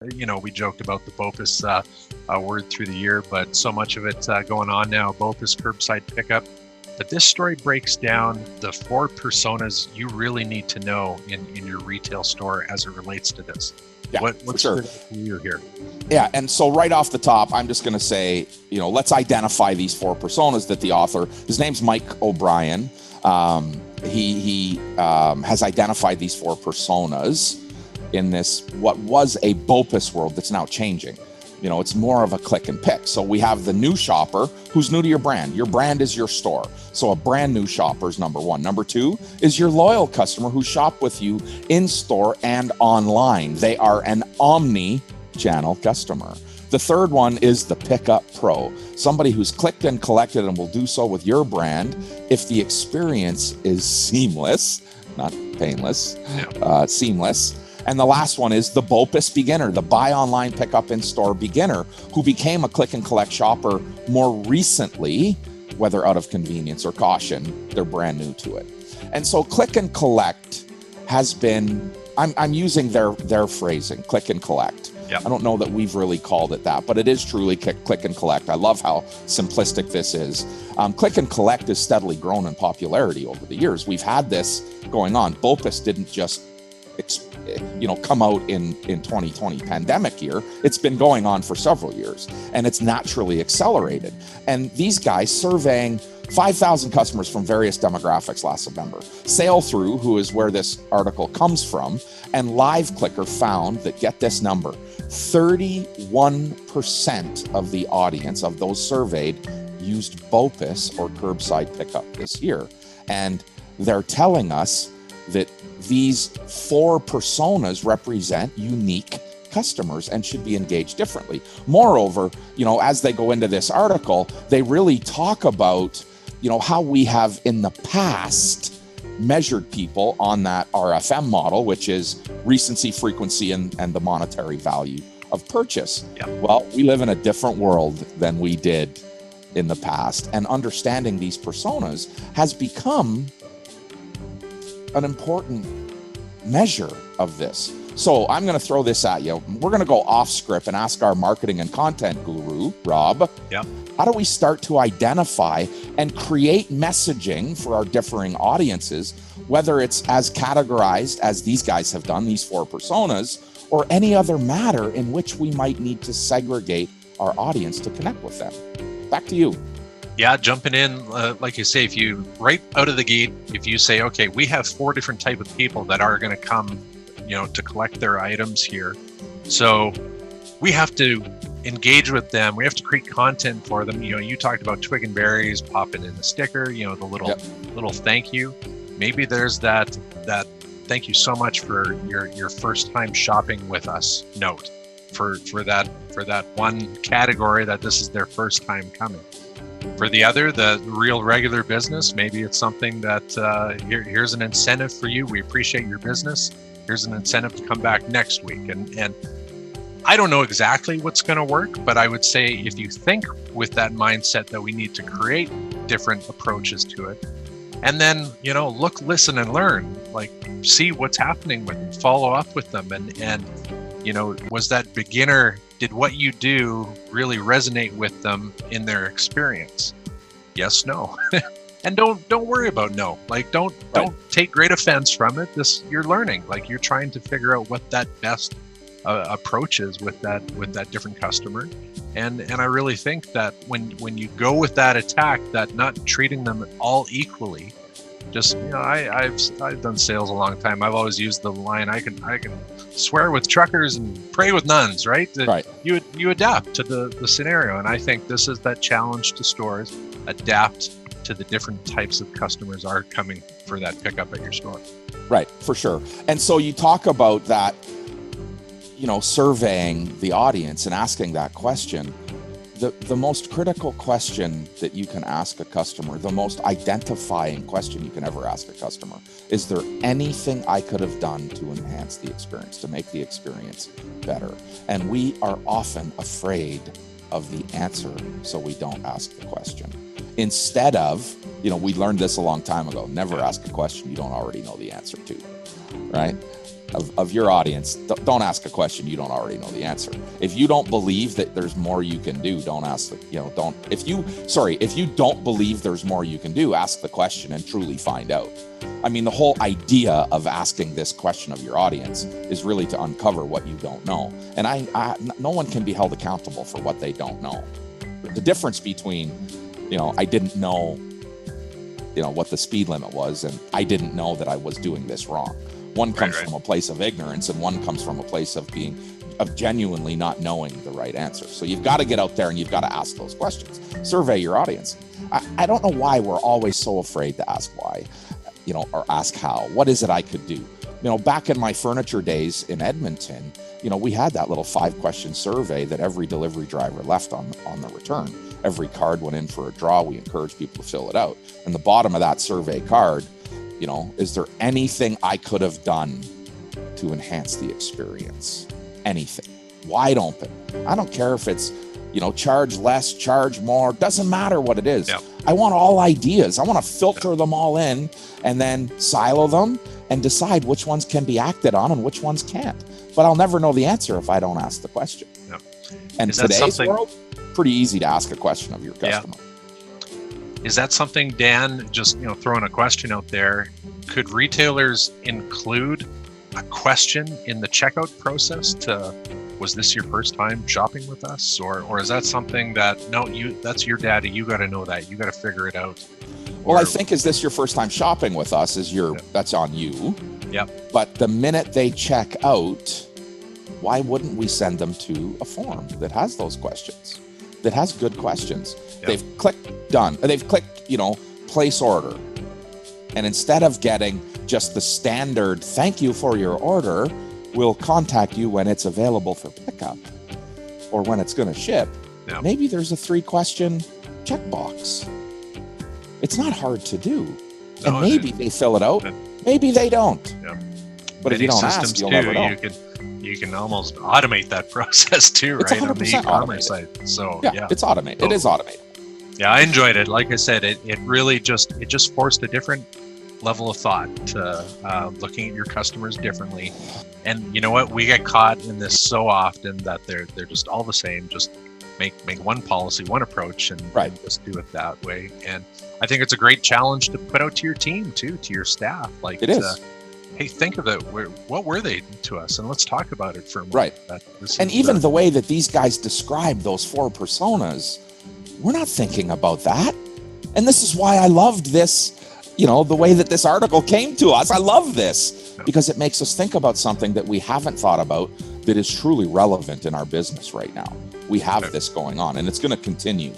We joked about the BOPIS word through the year, but so much of it going on now, BOPIS curbside pickup. But this story breaks down the 4 personas you really need to know in your retail store as it relates to this. Yeah, What's for sure. for you here? Yeah, and so right off the top, I'm just going to say, let's identify these 4 personas that the author, his name's Mike O'Brien. He has identified these 4 personas in this, what was a BOPIS world that's now changing. It's more of a click and pick. So we have the new shopper who's new to your brand. Your brand is your store. So a brand new shopper is number 1. Number 2 is your loyal customer who shop with you in store and online. They are an omni-channel customer. The third one is the pickup pro, somebody who's clicked and collected and will do so with your brand if the experience is seamless, not painless, seamless. And the last one is the BOPIS beginner, the buy online, pick up in store beginner, who became a click and collect shopper more recently, whether out of convenience or caution, they're brand new to it. And so click and collect has been, I'm using their phrasing, click and collect. Yep. I don't know that we've really called it that, but it is truly click and collect. I love how simplistic this is. Click and collect has steadily grown in popularity over the years. We've had this going on. BOPIS didn't just come out in 2020 pandemic year. It's been going on for several years, and it's naturally accelerated. And these guys surveying 5,000 customers from various demographics last November. Sail Through, who is where this article comes from, and Live Clicker found that, get this number, 31% of the audience of those surveyed used BOPIS or curbside pickup this year. And they're telling us that these 4 personas represent unique customers and should be engaged differently. Moreover, as they go into this article, they really talk about, how we have in the past measured people on that RFM model, which is recency, frequency, and the monetary value of purchase. Yeah. Well, we live in a different world than we did in the past, and understanding these personas has become an important measure of this. So I'm going to throw this at you. We're going to go off script and ask our marketing and content guru, Rob. Yeah. How do we start to identify and create messaging for our differing audiences, whether it's as categorized as these guys have done, these 4 personas, or any other matter in which we might need to segregate our audience to connect with them? Back to you. Yeah, jumping in, like you say, if you right out of the gate, if you say, okay, we have 4 different type of people that are going to come, to collect their items here. So we have to engage with them. We have to create content for them. You talked about Twig and Berries, popping in the sticker, the little thank you. Maybe there's that thank you so much for your first time shopping with us note for that one category that this is their first time coming. For the other, the real regular business, maybe it's something that here's an incentive for you. We appreciate your business. Here's an incentive to come back next week. And I don't know exactly what's going to work, but I would say if you think with that mindset that we need to create different approaches to it, and then, look, listen, and learn, like see what's happening with them, follow up with them. And was that beginner, did what you do really resonate with them in their experience? Yes, no. And don't worry about no. Like don't take great offense from it. You're learning. Like you're trying to figure out what that best approach is with that different customer. And I really think that when you go with that attack, that not treating them all equally, just I've done sales a long time. I've always used the line, I can swear with truckers and pray with nuns, right? Right. You adapt to the scenario, and I think this is that challenge to stores: adapt to the different types of customers are coming for that pickup at your store. Right, for sure. And so you talk about that, surveying the audience and asking that question. The most critical question that you can ask a customer, the most identifying question you can ever ask a customer, is there anything I could have done to enhance the experience, to make the experience better? And we are often afraid of the answer, so we don't ask the question. Instead of, we learned this a long time ago, never ask a question you don't already know the answer to, right? of your audience, don't ask a question you don't already know the answer. If you don't believe that there's more you can do, don't ask if you don't believe there's more you can do, ask the question and truly find out. I mean, the whole idea of asking this question of your audience is really to uncover what you don't know. And no one can be held accountable for what they don't know. The difference between, I didn't know, what the speed limit was, and I didn't know that I was doing this wrong. One comes from a place of ignorance, and one comes from a place of genuinely not knowing the right answer. So you've got to get out there and you've got to ask those questions. Survey your audience. I don't know why we're always so afraid to ask why, or ask how. What is it I could do? Back in my furniture days in Edmonton, we had that little 5-question survey that every delivery driver left on the return. Every card went in for a draw. We encouraged people to fill it out. And the bottom of that survey card, is there anything I could have done to enhance the experience? Anything. Wide open. I don't care if it's, charge less, charge more. Doesn't matter what it is. Yeah. I want all ideas. I want to filter them all in and then silo them and decide which ones can be acted on and which ones can't. But I'll never know the answer if I don't ask the question. Yeah. And today's world, pretty easy to ask a question of your customer. Yeah. Is that something, Dan, just throwing a question out there, could retailers include a question in the checkout process was this your first time shopping with us? Or is that something that, that's your data, you got to know that, you got to figure it out? Well, I think, is this your first time shopping with us, that's on you. Yeah. But the minute they check out, why wouldn't we send them to a form that has those questions, that has good questions? Yep. They've clicked done. They've clicked, place order. And instead of getting just the standard, thank you for your order, we'll contact you when it's available for pickup or when it's going to ship. Yep. Maybe there's a 3-question checkbox. It's not hard to do. And maybe they fill it out. Maybe they don't. Yep. But if you don't ask, you'll never know. You can almost automate that process too, right? It's 100% on the e-commerce side. So yeah, it's automated. It is automated. Yeah, I enjoyed it. Like I said, it really just forced a different level of thought to looking at your customers differently. And you know what? We get caught in this so often that they're just all the same. Just make one policy, one approach, and just do it that way. And I think it's a great challenge to put out to your team too, to your staff. Like it is. Hey, think of it. What were they to us? And let's talk about it for a moment. Right. And even the way that these guys describe those 4 personas, we're not thinking about that. And this is why I loved this, the way that this article came to us. I love this because it makes us think about something that we haven't thought about that is truly relevant in our business right now. We have this going on, and it's going to continue.